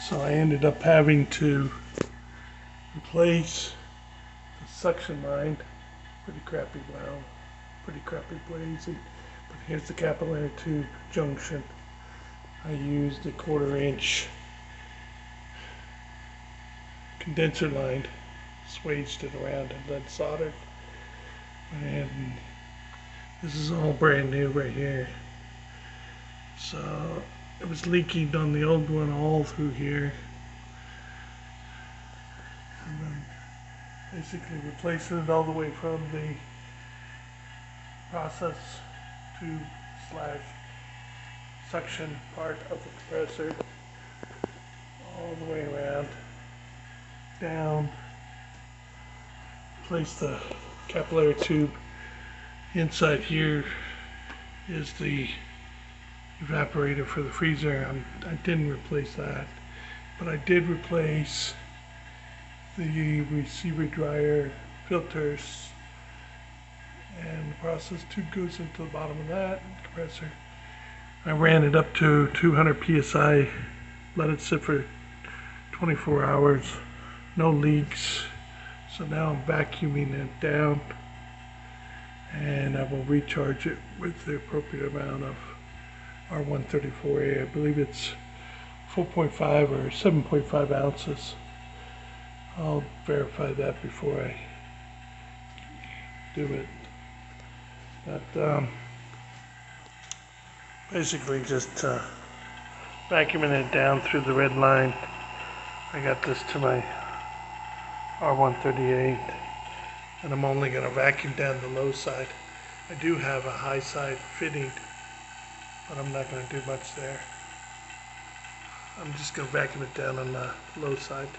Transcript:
So I ended up having to replace the suction line. Pretty crappy valve, pretty crappy blades. But here's the capillary tube junction. I used a 1/4 inch condenser line, swaged it around and then soldered. And this is all brand new right here. So it was leaking on the old one all through here. And then basically replacing it all the way from the process tube / suction part of the compressor all the way around, down, place the capillary tube. Inside here is the evaporator for the freezer. I didn't replace that, but I did replace the receiver dryer filters, and the process tube goes into the bottom of that compressor. I ran it up to 200 psi, let it sit for 24 hours, no leaks. So now I'm vacuuming it down, and I will recharge it with the appropriate amount of R134A. I believe it's 4.5 or 7.5 ounces. I'll verify that before I do it. But basically just vacuuming it down through the red line. I got this to my R138, and I'm only going to vacuum down the low side. I do have a high side fitting, but I'm not going to do much there. I'm just going to vacuum it down on the low side.